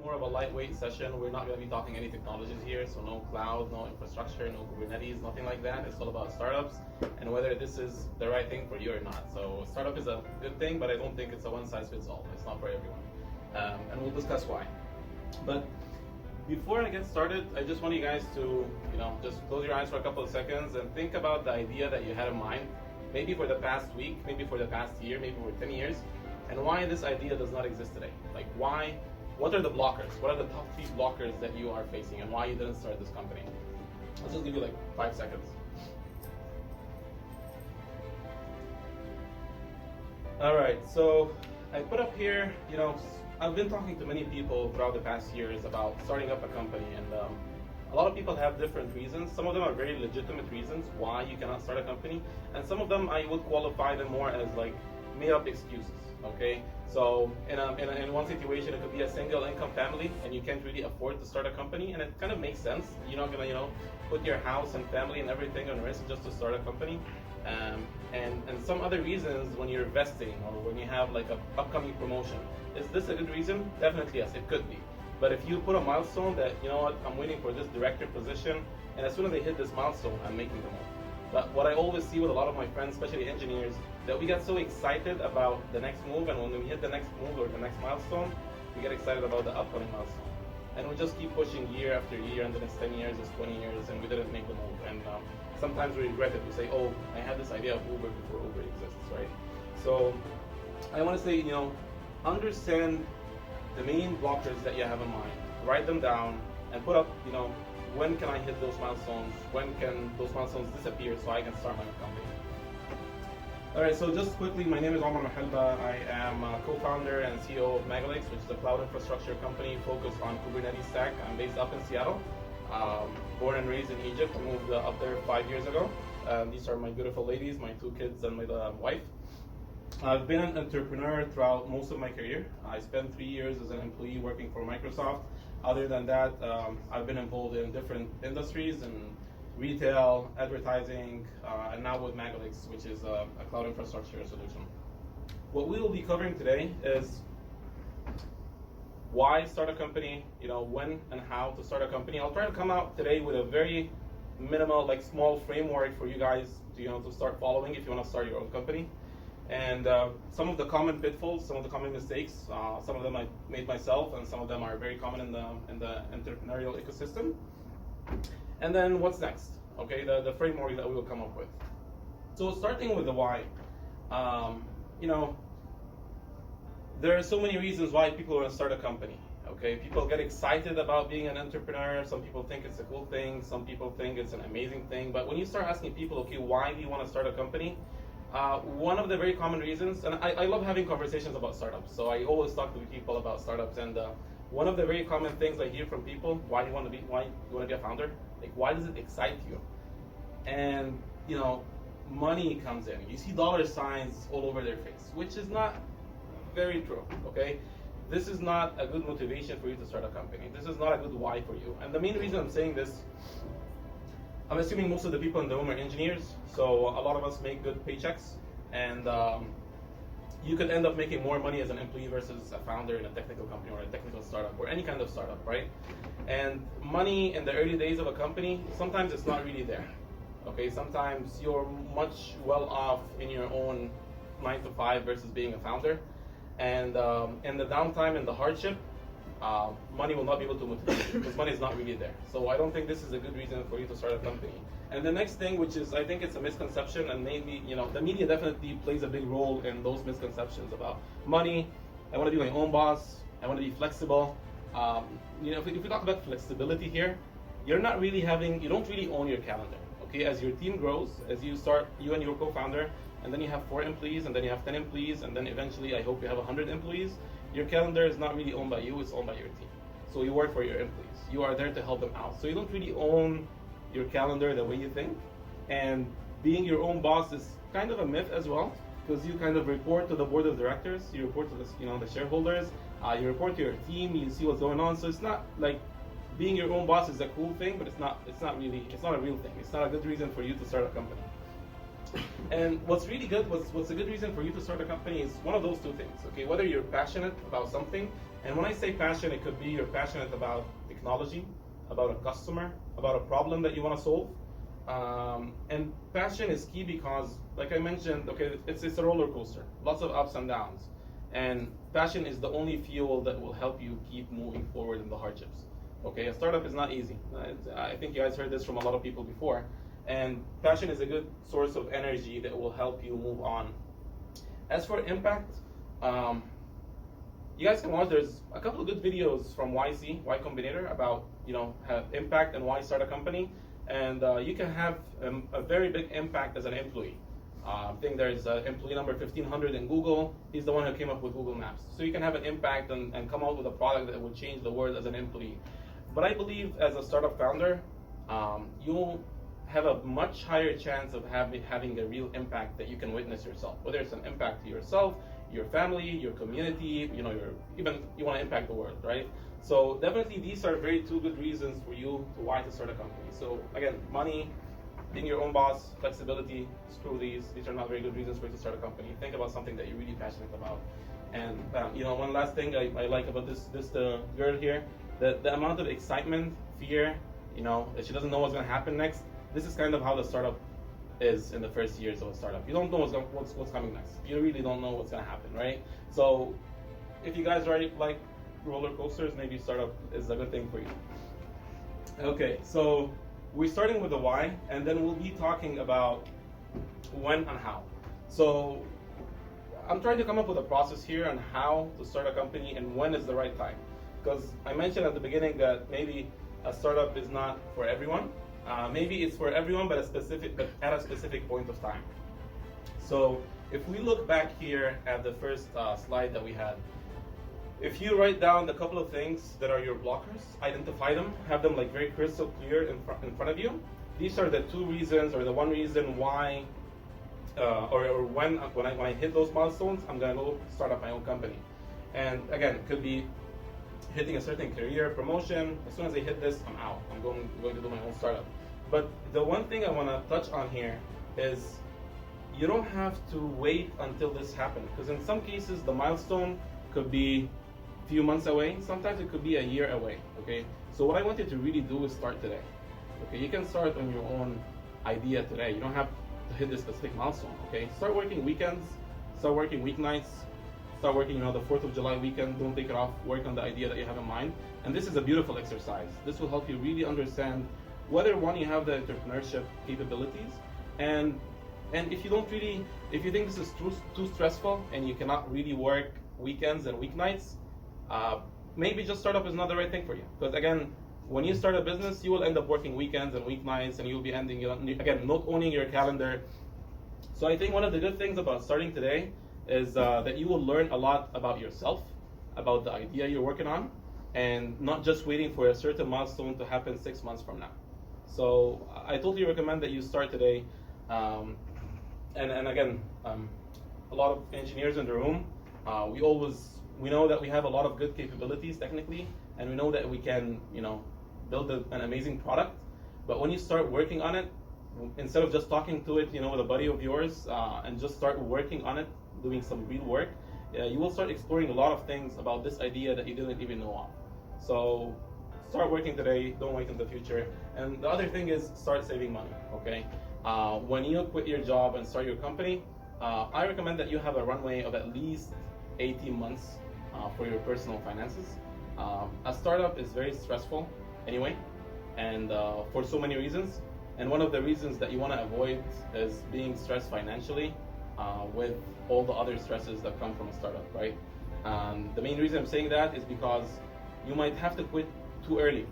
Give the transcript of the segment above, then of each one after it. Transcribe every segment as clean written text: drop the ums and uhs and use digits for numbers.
more of a lightweight session. We're not going to be talking any technologies here, so no cloud, no infrastructure, no Kubernetes, nothing like that. It's all about startups and whether this is the right thing for you or not. So startup is a good thing, but I don't think it's a one-size-fits-all. It's not for everyone. And we'll discuss why. But before I get started, I just want you guys to, just close your eyes for a couple of seconds and think about the idea that you had in mind, maybe for the past week, maybe for the past year, maybe for 10 years, and why this idea does not exist today. Like why, what are the blockers? What are the top 3 blockers that you are facing and why you didn't start this company? I'll just give you like 5 seconds. All right, so I put up here, I've been talking to many people throughout the past years about starting up a company, and a lot of people have different reasons. Some of them are very legitimate reasons why you cannot start a company, and some of them I would qualify them more as like made-up excuses. Okay, so in one situation it could be a single income family and you can't really afford to start a company, and it kind of makes sense. You're not gonna put your house and family and everything on risk just to start a company. And some other reasons when you're investing or when you have like a upcoming promotion. Is this a good reason? Definitely yes, it could be. But if you put a milestone that, I'm waiting for this director position, and as soon as I hit this milestone, I'm making the move. But what I always see with a lot of my friends, especially engineers, that we get so excited about the next move, and when we hit the next move or the next milestone, we get excited about the upcoming milestone. And we just keep pushing year after year, and then it's 10 years, it's 20 years, and we didn't make the move. And sometimes we regret it. We say, oh, I had this idea of Uber before Uber exists, right? So I want to say, understand the main blockers that you have in mind. Write them down and put up, when can I hit those milestones? When can those milestones disappear so I can start my own company? All right, so just quickly, my name is Omar Mehilba. I am a co-founder and CEO of Megalix, which is a cloud infrastructure company focused on Kubernetes stack. I'm based up in Seattle. Born and raised in Egypt. I moved up there 5 years ago. These are my beautiful ladies, my 2 kids and my wife. I've been an entrepreneur throughout most of my career. I spent 3 years as an employee working for Microsoft. Other than that, I've been involved in different industries in retail, advertising, and now with Megalix, which is a cloud infrastructure solution. What we will be covering today is why start a company, when and how to start a company. I'll try to come out today with a very minimal, small framework for you guys to start following if you want to start your own company. And some of the common pitfalls, some of the common mistakes, some of them I made myself, and some of them are very common in the entrepreneurial ecosystem. And then what's next? Okay, the framework that we will come up with. So starting with the why, there are so many reasons why people want to start a company. Okay, people get excited about being an entrepreneur. Some people think it's a cool thing. Some people think it's an amazing thing. But when you start asking people, okay, why do you want to start a company? One of the very common reasons, and I love having conversations about startups, so I always talk to people about startups, and one of the very common things I hear from people, why you want to be a founder? Like, why does it excite you? And, money comes in. You see dollar signs all over their face, which is not very true, okay? This is not a good motivation for you to start a company. This is not a good why for you. And the main reason I'm saying this, I'm assuming most of the people in the room are engineers, so a lot of us make good paychecks, and you could end up making more money as an employee versus a founder in a technical company or a technical startup or any kind of startup, right? And money in the early days of a company, sometimes it's not really there. Okay, sometimes you're much well off in your own 9 to 5 versus being a founder, and in the downtime and the hardship, money will not be able to motivate you because money is not really there. So I don't think this is a good reason for you to start a company. And the next thing, which is, I think it's a misconception, and maybe, the media definitely plays a big role in those misconceptions about money. I want to be my own boss. I want to be flexible. If we talk about flexibility here, you don't really own your calendar. Okay, as your team grows, as you start, you and your co-founder, and then you have 4 employees, and then you have 10 employees, and then eventually, I hope you have 100 employees. Your calendar is not really owned by you, it's owned by your team. So you work for your employees. You are there to help them out. So you don't really own your calendar the way you think. And being your own boss is kind of a myth as well, because you kind of report to the board of directors, you report to the shareholders, you report to your team, you see what's going on. So it's not like being your own boss is a cool thing, but it's not a real thing. It's not a good reason for you to start a company. And what's really good, what's a good reason for you to start a company is one of those two things. Okay, whether you're passionate about something, and when I say passion, it could be you're passionate about technology, about a customer, about a problem that you want to solve. And passion is key because, like I mentioned, okay, it's a roller coaster, lots of ups and downs. And passion is the only fuel that will help you keep moving forward in the hardships. Okay, a startup is not easy. I think you guys heard this from a lot of people before. And passion is a good source of energy that will help you move on. As for impact, you guys can watch. There's a couple of good videos from YC, Y Combinator, about have impact and why start a company. And you can have a very big impact as an employee. I think there's employee number 1500 in Google. He's the one who came up with Google Maps. So you can have an impact and come out with a product that would change the world as an employee. But I believe as a startup founder, you'll have a much higher chance of having a real impact that you can witness yourself. Whether it's an impact to yourself, your family, your community, even you want to impact the world, right? So definitely these are two good reasons for you to why to start a company. So again, money, being your own boss, flexibility, screw these. These are not very good reasons for you to start a company. Think about something that you're really passionate about. And one last thing I like about this girl here, the amount of excitement, fear, that she doesn't know what's going to happen next. This is kind of how the startup is in the first years of a startup. You don't know what's coming next. You really don't know what's going to happen, right? So if you guys already like roller coasters, maybe startup is a good thing for you. Okay, so we're starting with the why, and then we'll be talking about when and how. So I'm trying to come up with a process here on how to start a company and when is the right time. Because I mentioned at the beginning that maybe a startup is not for everyone. Maybe it's for everyone, but at a specific point of time. So if we look back here at the first slide that we had, if you write down a couple of things that are your blockers, identify them, have them like very crystal clear in front of you. These are the two reasons, or the one reason why, or when I hit those milestones, I'm gonna go start up my own company. And again, it could be hitting a certain career promotion. As soon as I hit this, I'm out. I'm going to do my own startup. But the one thing I want to touch on here is you don't have to wait until this happens, because in some cases the milestone could be a few months away. Sometimes it could be a year away. Okay. So what I want you to really do is start today. Okay. You can start on your own idea today. You don't have to hit this specific milestone. Okay. Start working weekends. Start working weeknights. Start working, the 4th of July weekend. Don't take it off. Work on the idea that you have in mind. And this is a beautiful exercise. This will help you really understand whether, one, you have the entrepreneurship capabilities, and if you think this is too stressful and you cannot really work weekends and weeknights, maybe just startup is not the right thing for you. Because again, when you start a business, you will end up working weekends and weeknights, and you'll be ending, again, not owning your calendar. So I think one of the good things about starting today is that you will learn a lot about yourself, about the idea you're working on, and not just waiting for a certain milestone to happen 6 months from now. So I totally recommend that you start today. And again, a lot of engineers in the room, we know that we have a lot of good capabilities technically, and we know that we can, build an amazing product. But when you start working on it, instead of just talking to it, with a buddy of yours, and just start working on it, doing some real work, you will start exploring a lot of things about this idea that you didn't even know of. So start working today, don't wait in the future. And the other thing is start saving money, okay? When you quit your job and start your company, I recommend that you have a runway of at least 18 months for your personal finances. A startup is very stressful anyway, and for so many reasons. And one of the reasons that you want to avoid is being stressed financially with all the other stresses that come from a startup, right? The main reason I'm saying that is because you might have to quit too early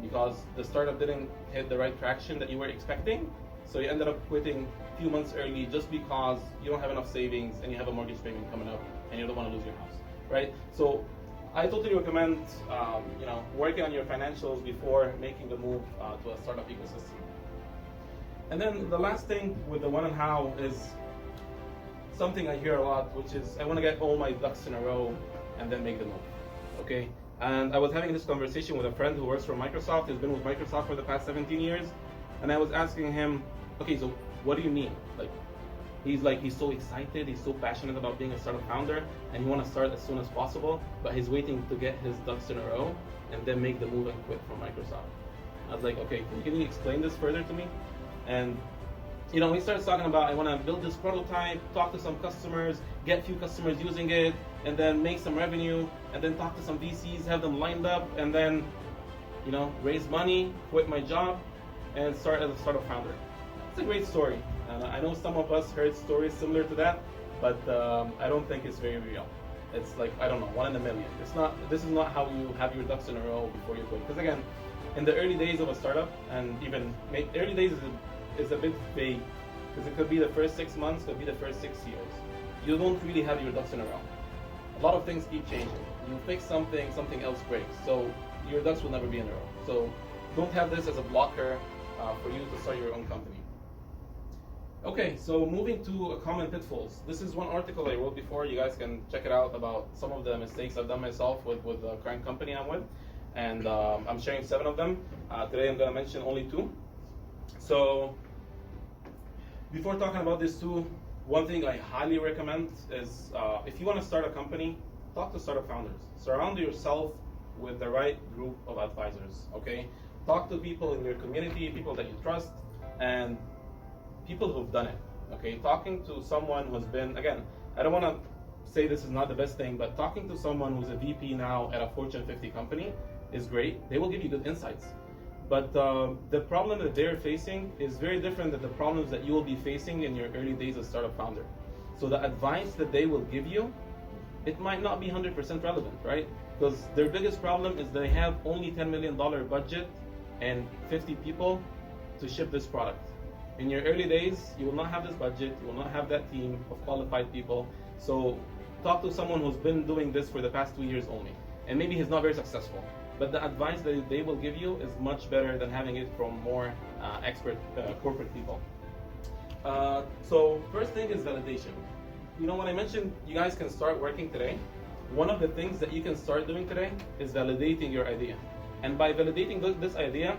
because the startup didn't hit the right traction that you were expecting. So you ended up quitting a few months early just because you don't have enough savings and you have a mortgage payment coming up and you don't want to lose your house, right? So I totally recommend working on your financials before making the move to a startup ecosystem. And then the last thing with the when and how is something I hear a lot, which is I want to get all my ducks in a row and then make the move, okay? And I was having this conversation with a friend who works for Microsoft. He's been with Microsoft for the past 17 years. And I was asking him, okay, so what do you mean? He's so excited, he's so passionate about being a startup founder, and he want to start as soon as possible, but he's waiting to get his ducks in a row and then make the move and quit from Microsoft. I was like, okay, can you explain this further to me? And he starts talking about, I want to build this prototype, talk to some customers, get a few customers using it, and then make some revenue, and then talk to some VCs, have them lined up, and then, raise money, quit my job, and start as a startup founder. It's a great story. I know some of us heard stories similar to that, but I don't think it's very real. It's like, I don't know, 1 in a million. This is not how you have your ducks in a row before you quit. Because again, in the early days of a startup, and even early days is a bit vague, because it could be the first 6 months, could be the first 6 years. You don't really have your ducks in a row. A lot of things keep changing. You fix something, something else breaks. So your ducks will never be in a row. So don't have this as a blocker for you to start your own company. Okay, so moving to common pitfalls. This is one article I wrote before. You guys can check it out about some of the mistakes I've done myself with the current company I'm with. And I'm sharing 7 of them. Today I'm going to mention only 2. So before talking about these 2, one thing I highly recommend is if you want to start a company, talk to startup founders. Surround yourself with the right group of advisors, okay? Talk to people in your community, people that you trust, and people who've done it, okay? Talking to someone who's been, again, I don't want to say this is not the best thing, but talking to someone who's a VP now at a Fortune 50 company is great. They will give you good insights. But the problem that they're facing is very different than the problems that you will be facing in your early days as startup founder. So the advice that they will give you, it might not be 100% relevant, right? Because their biggest problem is they have only $10 million budget and 50 people to ship this product. In your early days, you will not have this budget, you will not have that team of qualified people. So talk to someone who's been doing this for the past 2 years only. And maybe he's not very successful. But the advice that they will give you is much better than having it from more expert corporate people. So first thing is validation. When I mentioned you guys can start working today, one of the things that you can start doing today is validating your idea. And by validating this idea,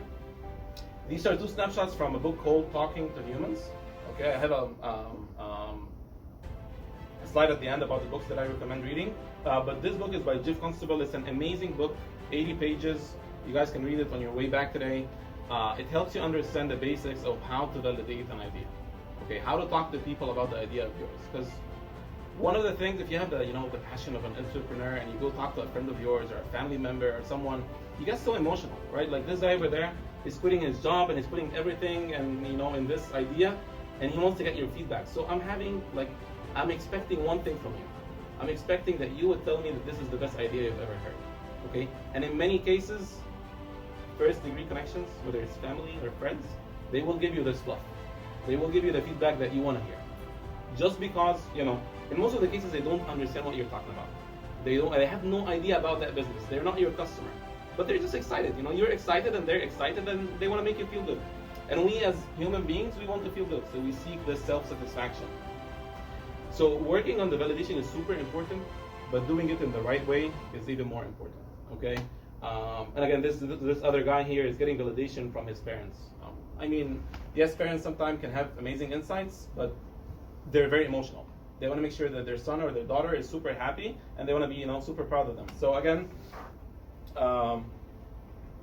these are 2 snapshots from a book called Talking to Humans. Okay, I have a slide at the end about the books that I recommend reading. But this book is by Jeff Constable. It's an amazing book, 80 pages. You guys can read it on your way back today. It helps you understand the basics of how to validate an idea. Okay, how to talk to people about the idea of yours. Because one of the things, if you have the passion of an entrepreneur and you go talk to a friend of yours or a family member or someone, you get so emotional, right? Like this guy over there is quitting his job and he's putting everything and in this idea, and he wants to get your feedback. So I'm expecting one thing from you. I'm expecting that you would tell me that this is the best idea you've ever heard. Okay? And in many cases, first degree connections, whether it's family or friends, they will give you this fluff. They will give you the feedback that you want to hear. Just because, in most of the cases they don't understand what you're talking about. They have no idea about that business. They're not your customer. But they're just excited. You're excited and they're excited and they want to make you feel good. And we as human beings, we want to feel good. So we seek this self-satisfaction. So working on the validation is super important, but doing it in the right way is even more important, okay? And again, this other guy here is getting validation from his parents. Yes, parents sometimes can have amazing insights, but they're very emotional. They want to make sure that their son or their daughter is super happy, and they want to be, super proud of them. So again,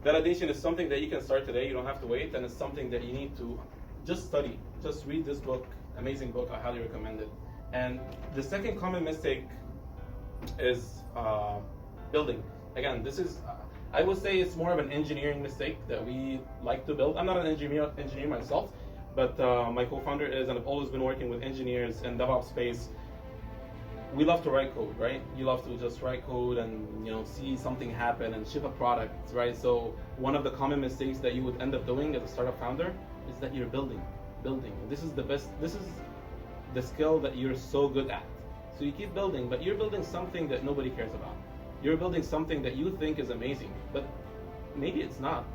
validation is something that you can start today. You don't have to wait, and it's something that you need to just study. Just read this book, amazing book. I highly recommend it. And the second common mistake is building. Again, this is, I would say it's more of an engineering mistake that we like to build. I'm not an engineer myself, but my co-founder is, and I've always been working with engineers in DevOps space. We love to write code, right? You love to just write code and see something happen and ship a product, right? So one of the common mistakes that you would end up doing as a startup founder is that you're building. This is the skill that you're so good at. So you keep building, but you're building something that nobody cares about. You're building something that you think is amazing, but maybe it's not.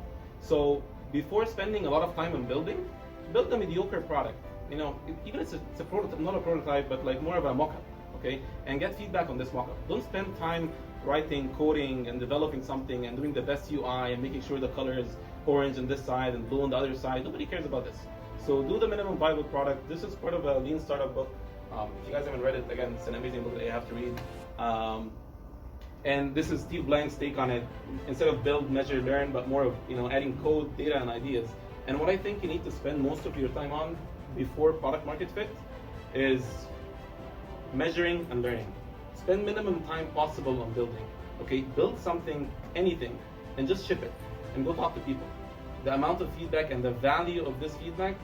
So before spending a lot of time on building, build a mediocre product. Even if it's a prototype, not a prototype, but like more of a mock-up, okay? And get feedback on this mock-up. Don't spend time writing, coding, and developing something and doing the best UI and making sure the color is orange on this side and blue on the other side. Nobody cares about this. So do the minimum viable product. This is part of a lean startup book. If you guys haven't read it, again, it's an amazing book that you have to read. And this is Steve Blank's take on it. Instead of build, measure, learn, but more of adding code, data, and ideas. And what I think you need to spend most of your time on before product market fit is measuring and learning. Spend minimum time possible on building. Okay, build something, anything, and just ship it, and go talk to people. The amount of feedback and the value of this feedback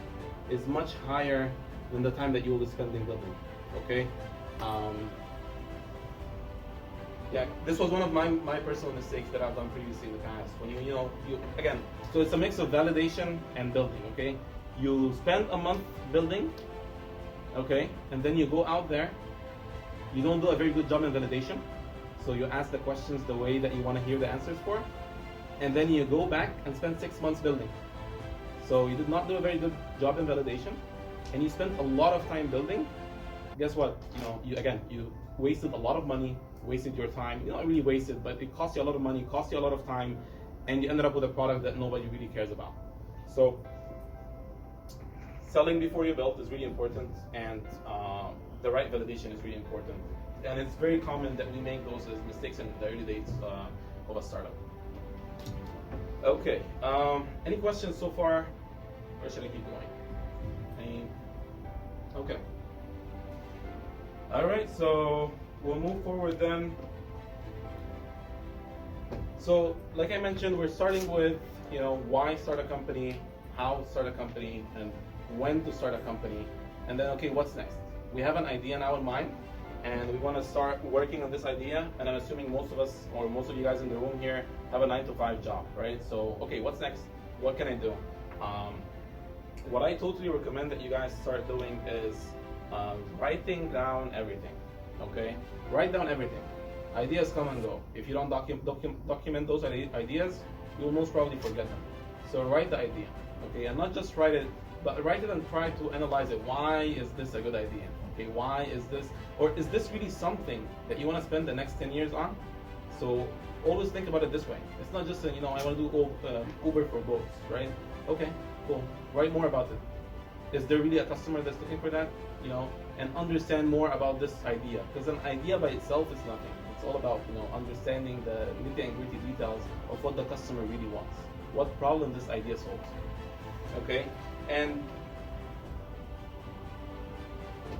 is much higher than the time that you will be spending building. Okay. Yeah, this was one of my personal mistakes that I've done previously in the past. When you again, so it's a mix of validation and building. Okay, you spend a month building, okay, and then you go out there. You don't do a very good job in validation, so you ask the questions the way that you want to hear the answers for, and then you go back and spend 6 months building. So you did not do a very good job in validation, and you spent a lot of time building. Guess what? You wasted a lot of money, wasted your time. Not really wasted, but it cost you a lot of money, cost you a lot of time, and you ended up with a product that nobody really cares about. So selling before you build is really important, and the right validation is really important. And it's very common that we make those mistakes in the early days of a startup. Okay, any questions so far, or should I keep going? Okay. All right, so we'll move forward then. So, like I mentioned, we're starting with, why start a company, how start a company, and when to start a company. And then, okay, what's next? We have an idea now in mind, and we want to start working on this idea. And I'm assuming most of us, or most of you guys in the room here, have a 9-to-5 job, right? So, okay, what's next? What can I do? What I totally recommend that you guys start doing is writing down everything, okay? Write down everything. Ideas come and go. If you don't document those ideas, you'll most probably forget them. So write the idea, okay? And not just write it, but write it and try to analyze it. Why is this a good idea? Okay, why is this, or is this really something that you want to spend the next 10 years on? So always think about it this way. It's not just I want to do Uber for boats, right? Okay, cool. Write more about it. Is there really a customer that's looking for that? And understand more about this idea, because an idea by itself is nothing. It's all about understanding the nitty and gritty details of what the customer really wants, what problem this idea solves. Okay, and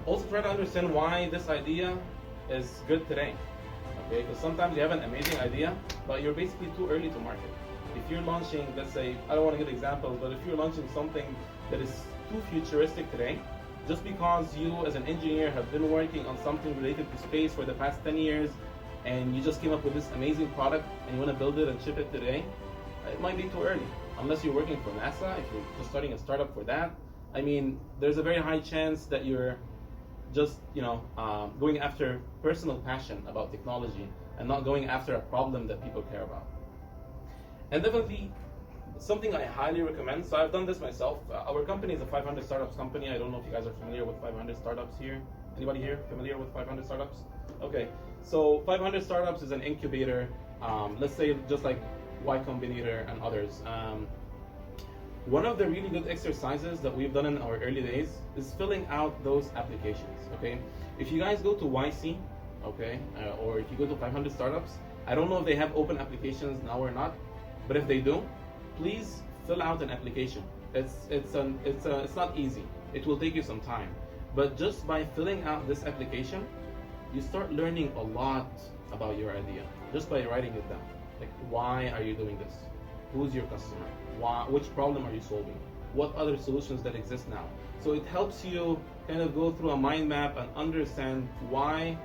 also try to understand why this idea is good today. Okay, because sometimes you have an amazing idea, but you're basically too early to market. If you're launching, let's say, I don't want to give examples, but if you're launching something that is too futuristic today, just because you as an engineer have been working on something related to space for the past 10 years, and you just came up with this amazing product and you want to build it and ship it today, it might be too early. Unless you're working for NASA, if you're just starting a startup for that, there's a very high chance that you're just going after personal passion about technology and not going after a problem that people care about. And definitely something I highly recommend. So I've done this myself. Our company is a 500 startups company. I don't know if you guys are familiar with 500 startups here. Anybody here familiar with 500 startups? Okay, so 500 startups is an incubator. Let's say just like Y Combinator and others. One of the really good exercises that we've done in our early days is filling out those applications. Okay, if you guys go to YC, okay, or if you go to 500 startups, I don't know if they have open applications now or not, but if they do, please fill out an application. It's not easy. It will take you some time, but just by filling out this application, you start learning a lot about your idea just by writing it down. Like, why are you doing this? Who's your customer? Which problem are you solving? What other solutions that exist now? So it helps you kind of go through a mind map and understand why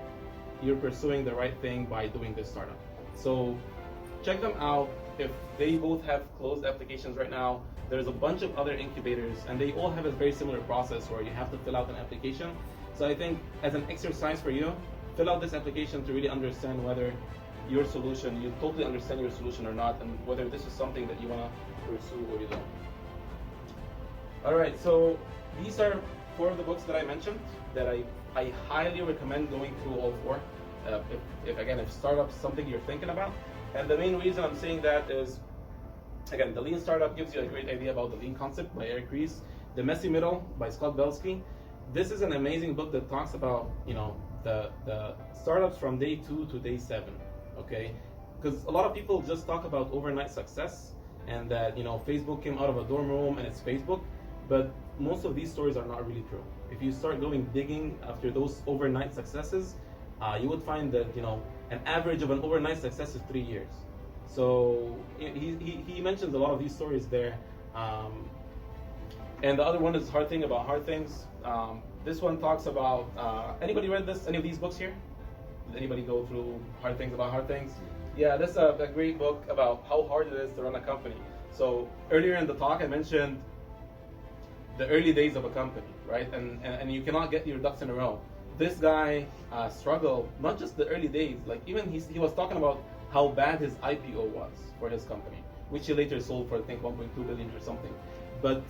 you're pursuing the right thing by doing this startup. So check them out. If they both have closed applications right now, there's a bunch of other incubators, and they all have a very similar process where you have to fill out an application. So I think as an exercise for you, fill out this application to really understand whether your solution, you totally understand your solution or not, and whether this is something that you want to pursue or you don't. All right, so these are 4 of the books that I mentioned that I highly recommend going through all 4. If startups is something you're thinking about. And the main reason I'm saying that is, again, the Lean Startup gives you a great idea about the Lean concept by Eric Ries. The Messy Middle by Scott Belsky. This is an amazing book that talks about, the startups from day 2 to day 7. Okay, because a lot of people just talk about overnight success and that Facebook came out of a dorm room and it's Facebook, but most of these stories are not really true. If you start going digging after those overnight successes, you would find that an average of an overnight success is 3 years. So he mentions a lot of these stories there. And the other one is Hard Thing About Hard Things. This one talks about, anybody read any of these books here? Did anybody go through Hard Things About Hard Things? Yeah, this is a great book about how hard it is to run a company. So earlier in the talk I mentioned the early days of a company, right? And you cannot get your ducks in a row. This guy struggled, not just the early days, like even he was talking about how bad his IPO was for his company, which he later sold for I think 1.2 billion or something. But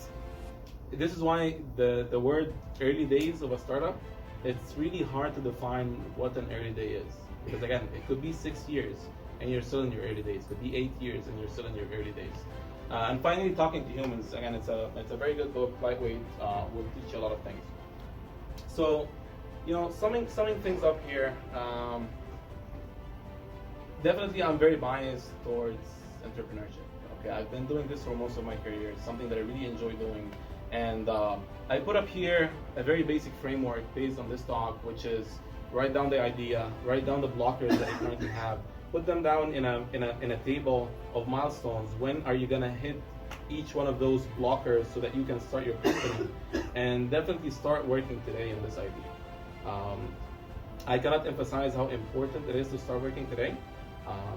this is why the word early days of a startup, it's really hard to define what an early day is. Because again, it could be 6 years and you're still in your early days. It could be 8 years and you're still in your early days. And finally, Talking to Humans. Again, it's a very good book, lightweight, will teach you a lot of things. So, summing things up here, definitely I'm very biased towards entrepreneurship. Okay, I've been doing this for most of my career. It's something that I really enjoy doing. And I put up here a very basic framework based on this talk, which is write down the idea, write down the blockers that you currently have, put them down in a table of milestones. When are you gonna hit each one of those blockers so that you can start your company? And definitely start working today on this idea. I cannot emphasize how important it is to start working today,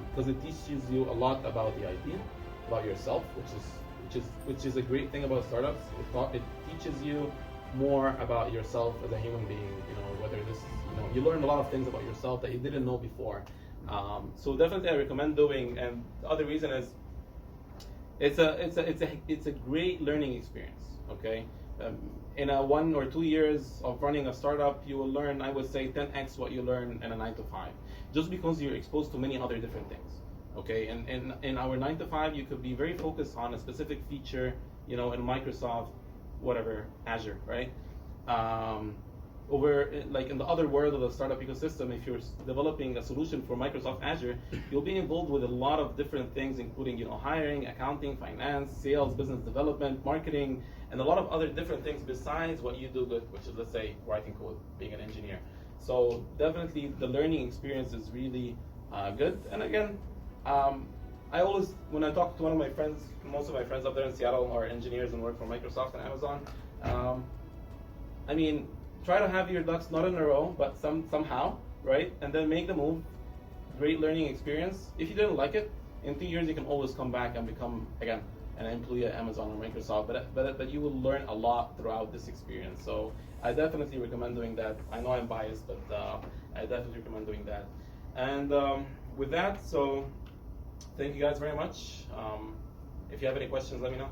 because it teaches you a lot about the idea, about yourself, which is a great thing about startups. It teaches you more about yourself as a human being. Whether this, you learn a lot of things about yourself that you didn't know before. So definitely I recommend doing. And the other reason is it's a great learning experience. Okay, in a 1 or 2 years of running a startup, you will learn, I would say, 10x what you learn in a 9 to 5, just because you're exposed to many other different things. Okay, and in our 9 to 5, you could be very focused on a specific feature, in Microsoft, whatever, Azure, right? Over like in the other world of the startup ecosystem, if you're developing a solution for Microsoft Azure, you'll be involved with a lot of different things, including hiring, accounting, finance, sales, business development, marketing, and a lot of other different things besides what you do good, which is, let's say, writing code, being an engineer. So definitely the learning experience is really good. And again, I always, when I talk to one of my friends, most of my friends up there in Seattle are engineers and work for Microsoft and Amazon. Try to have your ducks not in a row, but somehow, right? And then make the move. Great learning experience. If you didn't like it, in 2 years you can always come back and become, again, an employee at Amazon or Microsoft. But you will learn a lot throughout this experience. So I definitely recommend doing that. I know I'm biased, but I definitely recommend doing that. And with that, so thank you guys very much. If you have any questions, let me know.